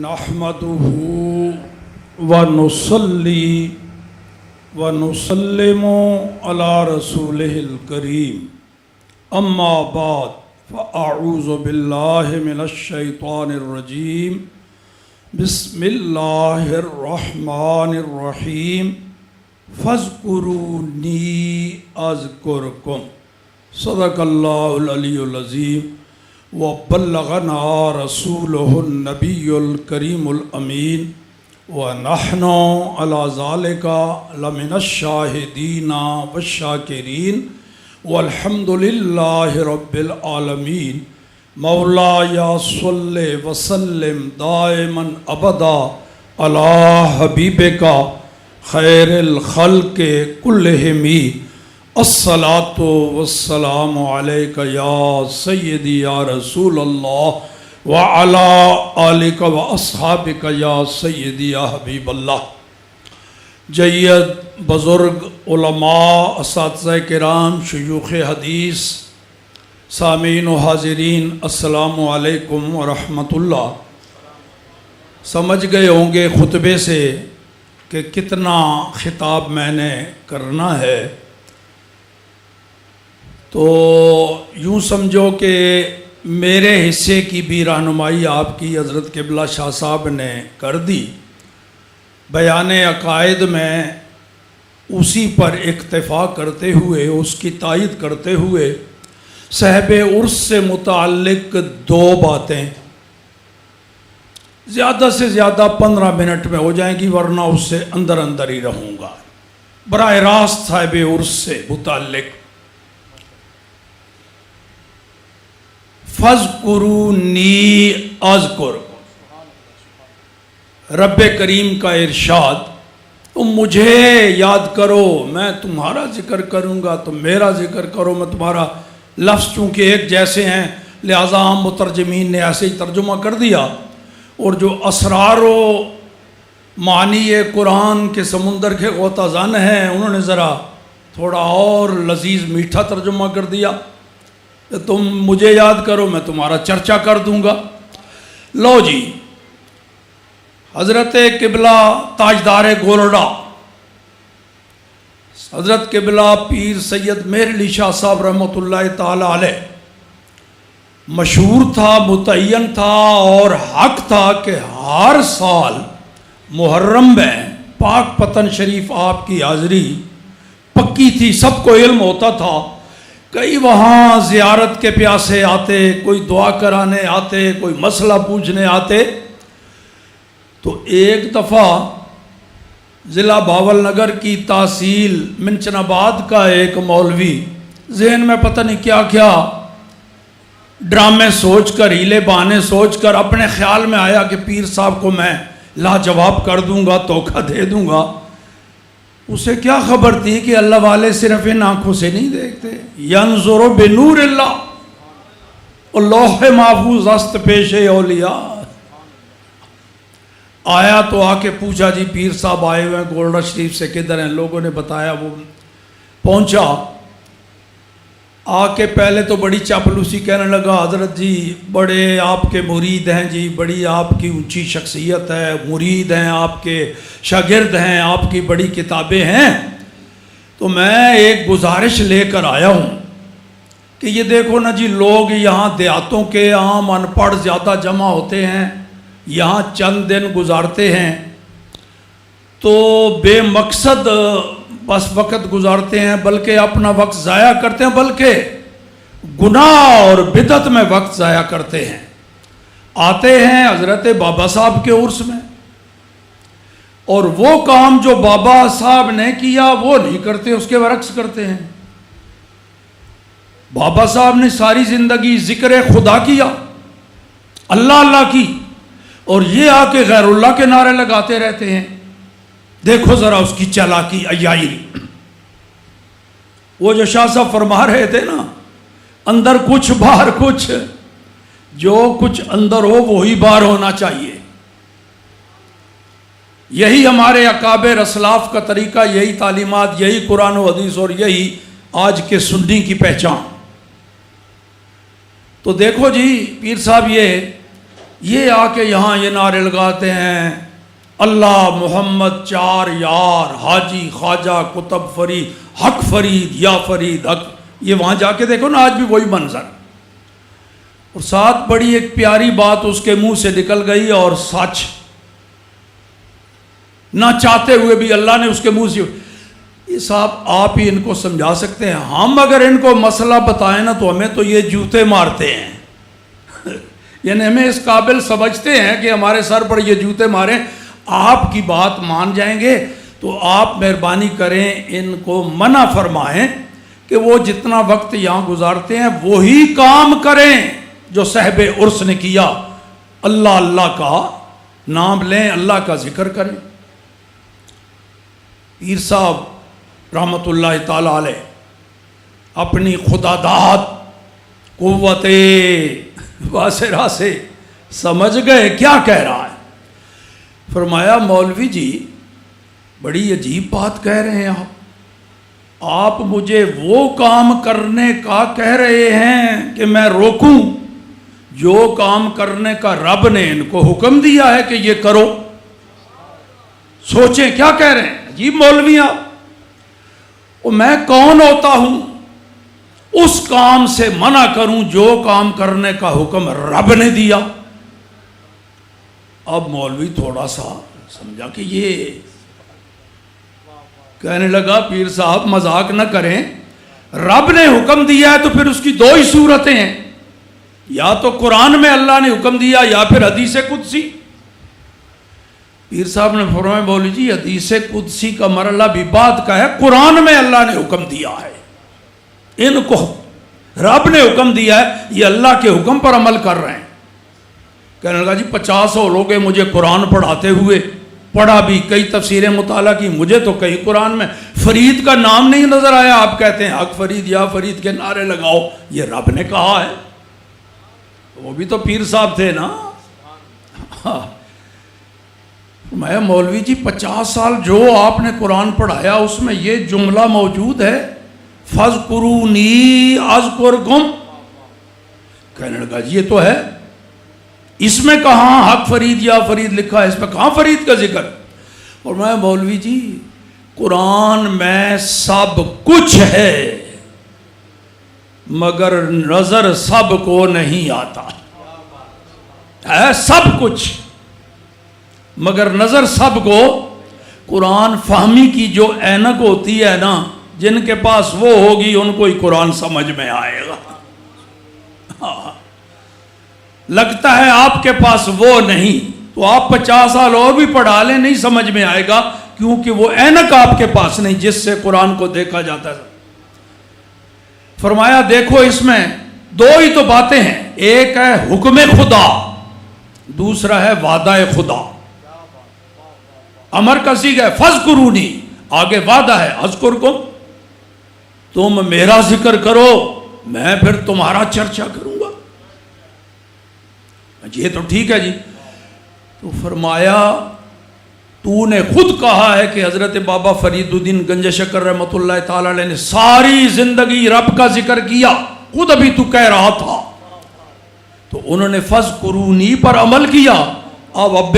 نحمده ونصلي ونسلم على رسوله الكريم اما بعد فاعوذ بالله من الشيطان الرجيم بسم الله الرحمن الرحيم فاذكروني اذكركم صدق الله العلي العظيم وبلغنا رسوله النبي الكريم الأمين ونحن على ذلك لمن الشاهدين والشاكرين والحمد لله رب العالمين مولاي صل وسلم دائما أبدا على حبيبك خير الخلق كلهم الصلاة والسلام عليك يا سيدي يا رسول الله وعلى آلك وأصحابك يا سيدي يا حبيب الله. جید بزرگ علماء، اساتذہ کرام، شیوخ حدیث، سامعین و حاضرین، السلام علیکم ورحمۃ اللہ. سمجھ گئے ہوں گے خطبے سے کہ کتنا خطاب میں نے کرنا ہے، تو یوں سمجھو کہ میرے حصے کی بھی رہنمائی آپ کی حضرت قبلہ شاہ صاحب نے کر دی. بیان عقائد میں اسی پر اکتفا کرتے ہوئے، اس کی تائید کرتے ہوئے صاحب عرس سے متعلق دو باتیں زیادہ سے زیادہ 15 منٹ میں ہو جائیں گی، ورنہ اس سے اندر اندر ہی رہوں گا. براہ راست صاحب عرس سے متعلق فَاذْكُرُونِي أَذْكُرْكُمْ، رب کریم کا ارشاد، تم مجھے یاد کرو میں تمہارا ذکر کروں گا، تم میرا ذکر کرو میں تمہارا. لفظ چونکہ ایک جیسے ہیں لہذا عام مترجمین نے ایسے ہی ترجمہ کر دیا، اور جو اسرار و معنی قرآن کے سمندر کے غوطہ زن ہیں انہوں نے ذرا تھوڑا اور لذیذ میٹھا ترجمہ کر دیا، تم مجھے یاد کرو میں تمہارا چرچا کر دوں گا. لو جی، حضرت قبلہ تاجدار گولڈا حضرت قبلہ پیر سید مہر علی شاہ صاحب رحمۃ اللہ تعالی علیہ مشہور تھا، متعین تھا اور حق تھا کہ ہر سال محرم میں پاک پتن شریف آپ کی حاضری پکی تھی، سب کو علم ہوتا تھا. کئی وہاں زیارت کے پیاسے آتے، کوئی دعا کرانے آتے، کوئی مسئلہ پوچھنے آتے. تو ایک دفعہ ضلع باول نگر کی تحصیل منچن آباد کا ایک مولوی ذہن میں پتہ نہیں کیا کیا ڈرامے سوچ کر، ہیلے بہانے سوچ کر اپنے خیال میں آیا کہ پیر صاحب کو میں لاجواب کر دوں گا، دھوکہ دے دوں گا. اسے کیا خبر تھی کہ اللہ والے صرف ان آنکھوں سے نہیں دیکھتے. ینظر بنور اللہ، اور لوح محفوظ است پیش اولیاء. آیا تو آ کے پوچھا جی پیر صاحب آئے ہوئے ہیں گولڈا شریف سے، کدھر ہیں؟ لوگوں نے بتایا. وہ پہنچا، آ کے پہلے تو بڑی چاپلوسی کہنے لگا، حضرت جی بڑے آپ کے مرید ہیں جی، بڑی آپ کی اونچی شخصیت ہے، مرید ہیں آپ کے، شاگرد ہیں آپ کی، بڑی کتابیں ہیں. تو میں ایک گزارش لے کر آیا ہوں کہ یہ دیکھو نا جی، لوگ یہاں دیہاتوں کے عام ان پڑھ زیادہ جمع ہوتے ہیں، یہاں چند دن گزارتے ہیں تو بے مقصد بس وقت گزارتے ہیں، بلکہ اپنا وقت ضائع کرتے ہیں، بلکہ گناہ اور بدعت میں وقت ضائع کرتے ہیں. آتے ہیں حضرت بابا صاحب کے عرس میں، اور وہ کام جو بابا صاحب نے کیا وہ نہیں کرتے، اس کے برعکس کرتے ہیں. بابا صاحب نے ساری زندگی ذکر خدا کیا، اللہ اللہ کی، اور یہ آ کے غیر اللہ کے نعرے لگاتے رہتے ہیں. دیکھو ذرا اس کی چالاکی، عیائی. وہ جو شاہ صاحب فرما رہے تھے نا، اندر کچھ باہر کچھ، جو کچھ اندر ہو وہی باہر ہونا چاہیے. یہی ہمارے اکابر اسلاف کا طریقہ، یہی تعلیمات، یہی قرآن و حدیث، اور یہی آج کے سنی کی پہچان. تو دیکھو جی پیر صاحب، یہ یہ آ کے یہاں یہ نعرے لگاتے ہیں اللہ محمد چار یار حاجی خواجہ کتب فرید حق فرید یا فرید حق. یہ وہاں جا کے دیکھو نا آج بھی وہی منظر. اور ساتھ بڑی ایک پیاری بات اس کے منہ سے نکل گئی اور سچ نہ چاہتے ہوئے بھی اللہ نے اس کے منہ سے. یہ صاحب آپ ہی ان کو سمجھا سکتے ہیں. ہم اگر ان کو مسئلہ بتائیں نا تو ہمیں تو یہ جوتے مارتے ہیں یعنی ہمیں اس قابل سمجھتے ہیں کہ ہمارے سر پر یہ جوتے ماریں. آپ کی بات مان جائیں گے تو آپ مہربانی کریں ان کو منع فرمائیں کہ وہ جتنا وقت یہاں گزارتے ہیں وہی کام کریں جو صاحب عرس نے کیا. اللہ اللہ کا نام لیں, اللہ کا ذکر کریں. پیر صاحب رحمۃ اللہ تعالی علیہ اپنی خدا داد قوت واسرہ سے سمجھ گئے کیا کہہ رہا ہے. فرمایا مولوی جی بڑی عجیب بات کہہ رہے ہیں آپ مجھے وہ کام کرنے کا کہہ رہے ہیں کہ میں روکوں جو کام کرنے کا رب نے ان کو حکم دیا ہے کہ یہ کرو. سوچیں کیا کہہ رہے ہیں. عجیب مولوی آپ. اور میں کون ہوتا ہوں اس کام سے منع کروں جو کام کرنے کا حکم رب نے دیا. اب مولوی تھوڑا سا سمجھا کہ یہ کہنے لگا پیر صاحب مذاق نہ کریں, رب نے حکم دیا ہے تو پھر اس کی دو ہی صورتیں ہیں, یا تو قرآن میں اللہ نے حکم دیا یا پھر حدیث قدسی. پیر صاحب نے فرمایا مولوی جی حدیث قدسی کا مرحلہ بھی بعد کا ہے, قرآن میں اللہ نے حکم دیا ہے. ان کو رب نے حکم دیا ہے, یہ اللہ کے حکم پر عمل کر رہے ہیں. کہنے لگا جی 50 ہو گئے مجھے قرآن پڑھاتے ہوئے, پڑھا بھی کئی تفسیریں مطالعہ کی, مجھے تو کہیں قرآن میں فرید کا نام نہیں نظر آیا. آپ کہتے ہیں حق فرید یا فرید کے نعرے لگاؤ, یہ رب نے کہا ہے. وہ بھی تو پیر صاحب تھے نا. میں مولوی جی 50 سال جو آپ نے قرآن پڑھایا اس میں یہ جملہ موجود ہے فَاذْكُرُونِي أَذْكُرْكُمْ. کہنے لگا جی یہ تو ہے, اس میں کہاں حق فرید یا فرید لکھا ہے, اس میں کہاں فرید کا ذکر. اور میں مولوی جی قرآن میں سب کچھ ہے مگر نظر سب کو نہیں آتا ہے. سب کچھ مگر نظر سب کو. قرآن فہمی کی جو اینک ہوتی ہے نا, جن کے پاس وہ ہوگی ان کو ہی قرآن سمجھ میں آئے گا. لگتا ہے آپ کے پاس وہ نہیں تو آپ 50 سال اور بھی پڑھا لیں نہیں سمجھ میں آئے گا, کیونکہ وہ اینک آپ کے پاس نہیں جس سے قرآن کو دیکھا جاتا ہے. فرمایا دیکھو اس میں دو ہی تو باتیں ہیں, ایک ہے حکم خدا, دوسرا ہے وعدہ خدا. امر کا صیغہ ہے فَاذْكُرُونِي, آگے وعدہ ہے اذکرکم, تم میرا ذکر کرو میں پھر تمہارا چرچا کروں گا. یہ تو ٹھیک ہے جی. تو فرمایا تو نے خود کہا ہے کہ حضرت بابا فرید الدین گنج شکر رحمۃ اللہ تعالی علیہ نے ساری زندگی رب کا ذکر کیا, خود ابھی تو کہہ رہا تھا. تو انہوں نے فَاذْكُرُونِی پر عمل کیا. اب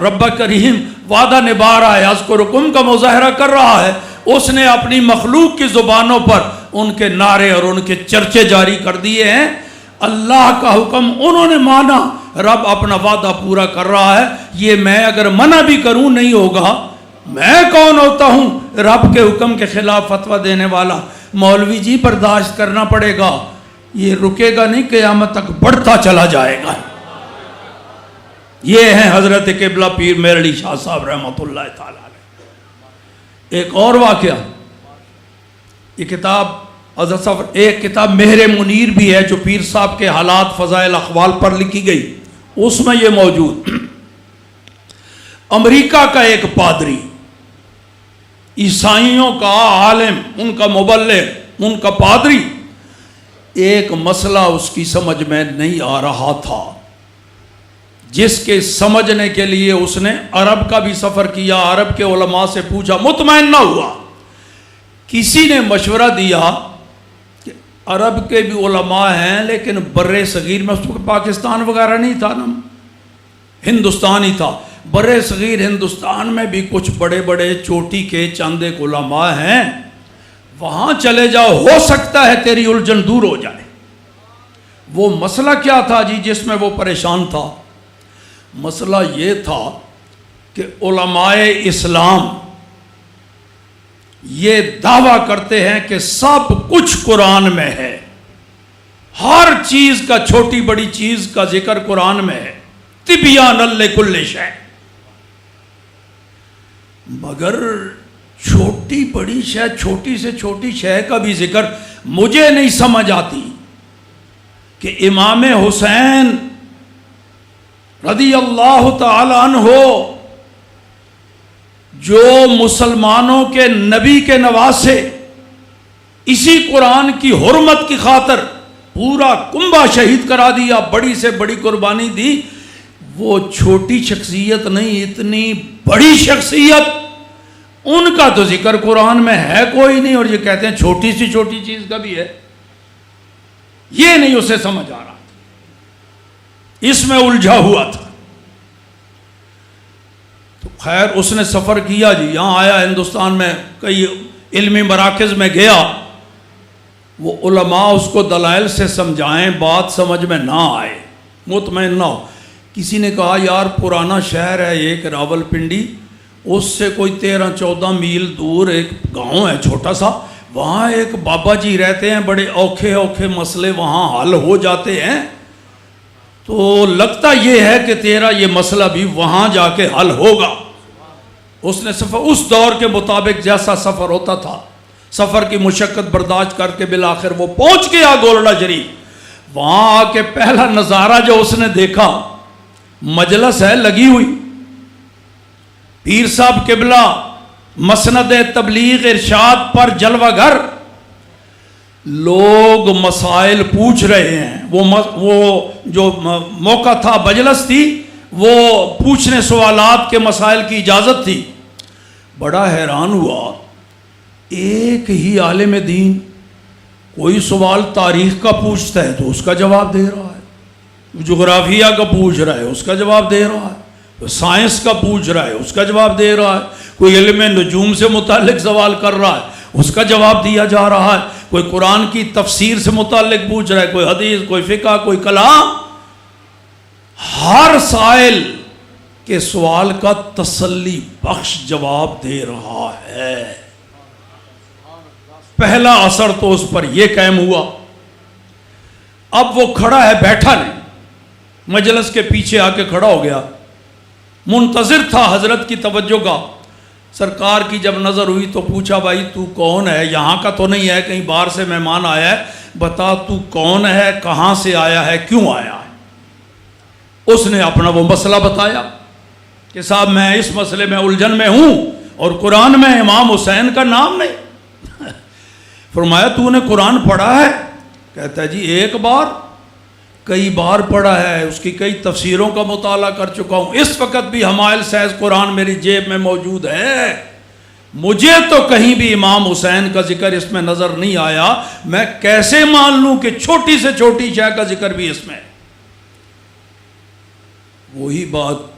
رب کریم وعدہ نبھا رہا ہے, اذکرکم کا مظاہرہ کر رہا ہے. اس نے اپنی مخلوق کی زبانوں پر ان کے نعرے اور ان کے چرچے جاری کر دیے ہیں. اللہ کا حکم انہوں نے مانا, رب اپنا وعدہ پورا کر رہا ہے. یہ میں اگر منع بھی کروں نہیں ہوگا. میں کون ہوتا ہوں رب کے حکم کے خلاف فتویٰ دینے والا. مولوی جی برداشت کرنا پڑے گا, یہ رکے گا نہیں, قیامت تک بڑھتا چلا جائے گا. یہ ہیں حضرت قبلہ پیر مہر علی شاہ صاحب رحمۃ اللہ تعالی علیہ. ایک اور واقعہ, یہ کتاب حضرت صاحب, ایک کتاب مہر منیر بھی ہے جو پیر صاحب کے حالات فضائل اقوال پر لکھی گئی, اس میں یہ موجود. امریکہ کا ایک پادری, عیسائیوں کا عالم, ان کا مبلغ, ان کا پادری, ایک مسئلہ اس کی سمجھ میں نہیں آ رہا تھا, جس کے سمجھنے کے لیے اس نے عرب کا بھی سفر کیا, عرب کے علماء سے پوچھا, مطمئن نہ ہوا. کسی نے مشورہ دیا کہ عرب کے بھی علماء ہیں لیکن بر صغیر میں اس کو پاکستان وغیرہ نہیں تھا نا, ہندوستان ہی تھا. برے صغیر ہندوستان میں بھی کچھ بڑے بڑے چوٹی کے چند ایک علماء ہیں, وہاں چلے جاؤ, ہو سکتا ہے تیری الجھن دور ہو جائے. وہ مسئلہ کیا تھا جی جس میں وہ پریشان تھا؟ مسئلہ یہ تھا کہ علماء اسلام یہ دعویٰ کرتے ہیں کہ سب کچھ قرآن میں ہے, ہر چیز کا, چھوٹی بڑی چیز کا ذکر قرآن میں ہے, تبیان لکل شیء. مگر چھوٹی بڑی شے, چھوٹی سے چھوٹی شے کا بھی ذکر مجھے نہیں سمجھ آتی کہ امام حسین رضی اللہ تعالی عنہ جو مسلمانوں کے نبی کے نواسے, اسی قرآن کی حرمت کی خاطر پورا کنبہ شہید کرا دیا, بڑی سے بڑی قربانی دی, وہ چھوٹی شخصیت نہیں, اتنی بڑی شخصیت, ان کا تو ذکر قرآن میں ہے کوئی نہیں, اور یہ کہتے ہیں چھوٹی سی چھوٹی چیز کا بھی ہے. یہ نہیں اسے سمجھ آ رہا, اس میں الجھا ہوا تھا. تو خیر اس نے سفر کیا جی, یہاں آیا ہندوستان میں, کئی علمی مراکز میں گیا, وہ علماء اس کو دلائل سے سمجھائیں, بات سمجھ میں نہ آئے, مطمئن نہ ہو. کسی نے کہا یار پرانا شہر ہے ایک راول پنڈی, اس سے کوئی 13-14 میل دور ایک گاؤں ہے چھوٹا سا, وہاں ایک بابا جی رہتے ہیں, بڑے اوکھے اوکھے مسئلے وہاں حل ہو جاتے ہیں, تو لگتا یہ ہے کہ تیرا یہ مسئلہ بھی وہاں جا کے حل ہوگا. اس نے سفر, اس دور کے مطابق جیسا سفر ہوتا تھا, سفر کی مشقت برداشت کر کے بالآخر وہ پہنچ گیا گولڑا شریف. وہاں آ کے پہلا نظارہ جو اس نے دیکھا, مجلس ہے لگی ہوئی, پیر صاحب قبلہ مسند تبلیغ ارشاد پر جلوہ گر, لوگ مسائل پوچھ رہے ہیں. وہ جو موقع تھا, مجلس تھی, وہ پوچھنے سوالات کے مسائل کی اجازت تھی. بڑا حیران ہوا, ایک ہی عالم دین کوئی سوال تاریخ کا پوچھتا ہے تو اس کا جواب دے رہا ہے, جغرافیہ کا پوچھ رہا ہے اس کا جواب دے رہا ہے, سائنس کا پوچھ رہا ہے اس کا جواب دے رہا ہے, کوئی علم نجوم سے متعلق سوال کر رہا ہے اس کا جواب دیا جا رہا ہے, کوئی قرآن کی تفسیر سے متعلق پوچھ رہا ہے, کوئی حدیث, کوئی فقہ, کوئی کلام. ہر سائل کے سوال کا تسلی بخش جواب دے رہا ہے. پہلا اثر تو اس پر یہ قائم ہوا. اب وہ کھڑا ہے, بیٹھا نہیں, مجلس کے پیچھے آ کے کھڑا ہو گیا, منتظر تھا حضرت کی توجہ کا. سرکار کی جب نظر ہوئی تو پوچھا بھائی تو کون ہے, یہاں کا تو نہیں ہے, کہیں باہر سے مہمان آیا ہے, بتا تو کون ہے, کہاں سے آیا ہے, کیوں آیا ہے. اس نے اپنا وہ مسئلہ بتایا کہ صاحب میں اس مسئلے میں الجھن میں ہوں اور قرآن میں امام حسین کا نام نہیں. فرمایا تو نے قرآن پڑھا ہے؟ کہتا ہے جی ایک بار, کئی بار پڑھا ہے, اس کی کئی تفسیروں کا مطالعہ کر چکا ہوں, اس وقت بھی حمائل سیز قرآن میری جیب میں موجود ہے, مجھے تو کہیں بھی امام حسین کا ذکر اس میں نظر نہیں آیا, میں کیسے مان لوں کہ چھوٹی سے چھوٹی شے کا ذکر بھی اس میں. وہی بات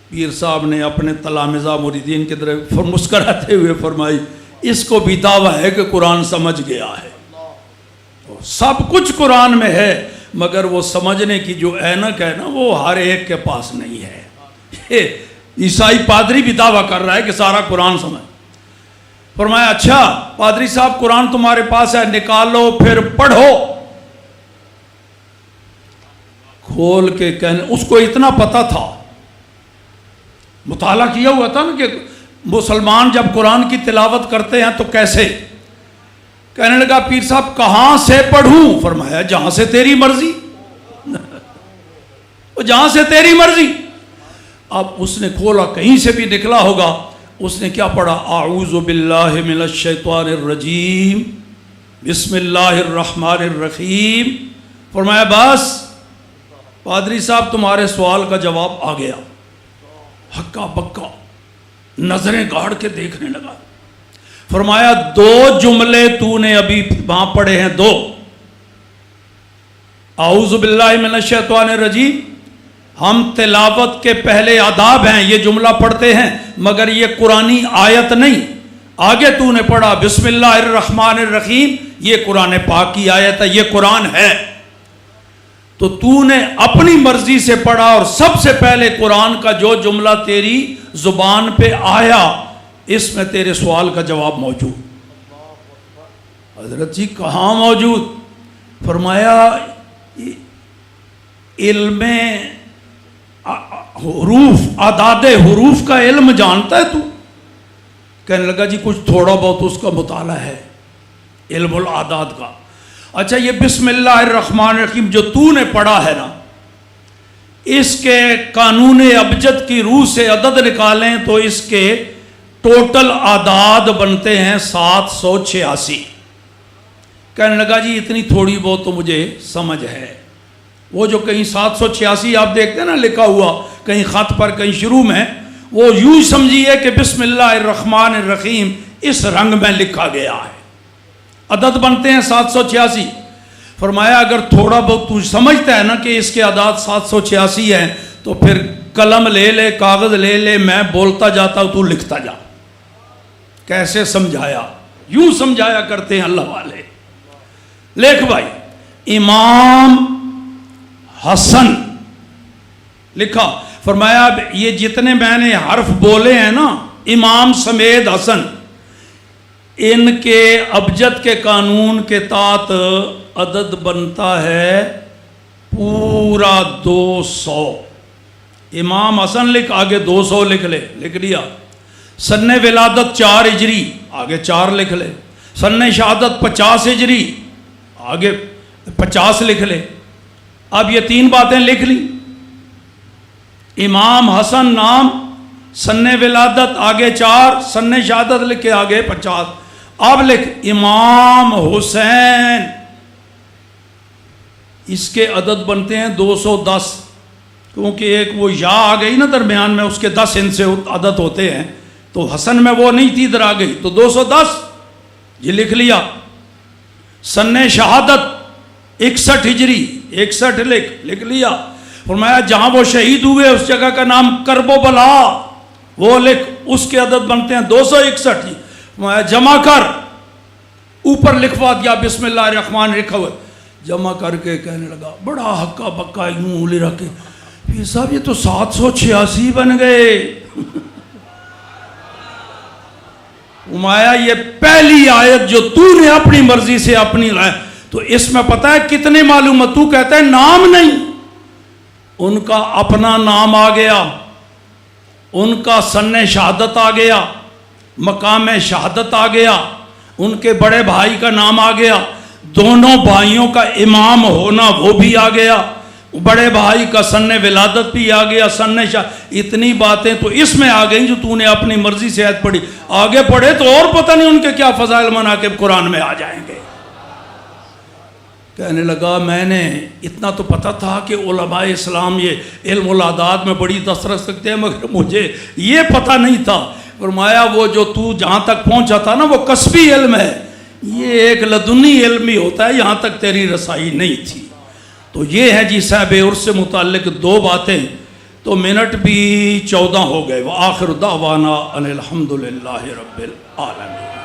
پیر صاحب نے اپنے تلامذہ مریدین کی طرف مسکراتے ہوئے فرمائی, اس کو بھی دعویٰ ہے کہ قرآن سمجھ گیا ہے. سب کچھ قرآن میں ہے, مگر وہ سمجھنے کی جو اینک ہے نا وہ ہر ایک کے پاس نہیں ہے. عیسائی پادری بھی دعویٰ کر رہا ہے کہ سارا قرآن سمجھ. فرمایا اچھا پادری صاحب قرآن تمہارے پاس ہے, نکالو پھر پڑھو. کھول کے کہنے, اس کو اتنا پتا تھا, مطالعہ کیا ہوا تھا نا کہ مسلمان جب قرآن کی تلاوت کرتے ہیں تو کیسے. کہنے لگا پیر صاحب کہاں سے پڑھوں؟ فرمایا جہاں سے تیری مرضی, جہاں سے تیری مرضی. اب اس نے کھولا, کہیں سے بھی نکلا ہوگا, اس نے کیا پڑھا, اعوذ باللہ من الشیطان الرجیم بسم اللہ الرحمن الرحیم. فرمایا بس پادری صاحب تمہارے سوال کا جواب آ گیا. ہکا بکا نظریں گاڑ کے دیکھنے لگا. فرمایا 2 جملے تو نے ابھی وہاں پڑھے ہیں, 2, اعوذ باللہ من الشیطان الرجیم ہم تلاوت کے پہلے آداب ہیں، یہ جملہ پڑھتے ہیں، مگر یہ قرآنی آیت نہیں۔ آگے تو نے پڑھا بسم اللہ الرحمن الرحیم، یہ قرآن پاک کی آیت ہے، یہ قرآن ہے۔ تو تو نے اپنی مرضی سے پڑھا، اور سب سے پہلے قرآن کا جو جملہ تیری زبان پہ آیا، اس میں تیرے سوال کا جواب موجود۔ حضرت جی کہاں موجود؟ فرمایا علم حروف، اعداد حروف کا علم جانتا ہے تو؟ کہنے لگا جی کچھ تھوڑا بہت اس کا مطالعہ ہے، علم الاعداد کا۔ اچھا یہ بسم اللہ الرحمن الرحیم جو تو نے پڑھا ہے نا، اس کے قانون ابجد کی روح سے عدد نکالیں تو اس کے ٹوٹل اعداد بنتے ہیں 786۔ کہنے لگا جی اتنی تھوڑی بہت تو مجھے سمجھ ہے۔ وہ جو کہیں 786 آپ دیکھتے ہیں نا لکھا ہوا کہیں خط پر کہیں شروع میں، وہ یوں سمجھیے کہ بسم اللہ الرحمن الرحیم اس رنگ میں لکھا گیا ہے، عدد بنتے ہیں 786۔ فرمایا اگر تھوڑا بہت تو سمجھتا ہے نا کہ اس کے اعداد 786 ہیں تو پھر قلم لے لے، کاغذ لے لے، میں بولتا جاتا ہوں تو لکھتا جا۔ کیسے سمجھایا؟ یوں سمجھایا کرتے ہیں اللہ والے۔ لکھ بھائی، امام حسن لکھا۔ فرمایا یہ جتنے میں نے حرف بولے ہیں نا، امام سمیت حسن، ان کے ابجد کے قانون کے تحت عدد بنتا ہے پورا 200۔ امام حسن لکھ، آگے 200 لکھ لے، لکھ لیا۔ سن ولادت 4 ہجری، آگے 4 لکھ لے۔ سن شہادت 50 ہجری، آگے 50 لکھ لے۔ اب یہ 3 باتیں لکھ لی، امام حسن نام، سن ولادت آگے 4، سن شہادت لکھے آگے 50۔ اب لکھ امام حسین، اس کے عدد بنتے ہیں 210، کیونکہ ایک وہ یا آ گئی نا درمیان میں، اس کے 10 ان سے عدد ہوتے ہیں، تو حسن میں وہ نہیں تھی، ادھر آ گئی تو 210 یہ لکھ لیا۔ سن شہادت 61 ہجری، 61 لکھ لیا۔ فرمایا جہاں وہ شہید ہوئے اس جگہ کا نام کرب و بلا، وہ لکھ، اس کے عدد بنتے ہیں 261۔ فرمایا جمع کر، اوپر لکھوا دیا بسم اللہ الرحمن لکھا ہوا، جمع کر کے کہنے لگا بڑا ہکا بکا یوں انگلی رکھ کے، پیر صاحب یہ تو 786 بن گئے۔ فرمایا یہ پہلی آیت جو تو نے اپنی مرضی سے اپنی رائے، تو اس میں پتہ ہے کتنے معلومات؟ تو کہتا ہے نام نہیں، ان کا اپنا نام آ گیا، ان کا سن شہادت آ گیا، مقام شہادت آ گیا، ان کے بڑے بھائی کا نام آ گیا، دونوں بھائیوں کا امام ہونا وہ بھی آ گیا، بڑے بھائی کا سن ولادت بھی آ گیا، اتنی باتیں تو اس میں آ گئیں جو تو نے اپنی مرضی سے آیت پڑھی۔ آگے پڑھے تو اور پتہ نہیں ان کے کیا فضائل مناقب قرآن میں آ جائیں گے۔ کہنے لگا میں نے اتنا تو پتہ تھا کہ علماء اسلام یہ علم الاعداد میں بڑی دسترس رکھتے ہیں، مگر مجھے یہ پتہ نہیں تھا۔ فرمایا وہ جو تو جہاں تک پہنچا تھا نا وہ کسبی علم ہے، یہ ایک لدنی علم ہی ہوتا ہے، یہاں تک تیری رسائی نہیں تھی۔ تو یہ ہے جی صاحب عرس سے متعلق 2 باتیں، تو منٹ بھی 14 ہو گئے۔ وآخر دعوانا ان الحمدللہ رب العالمین۔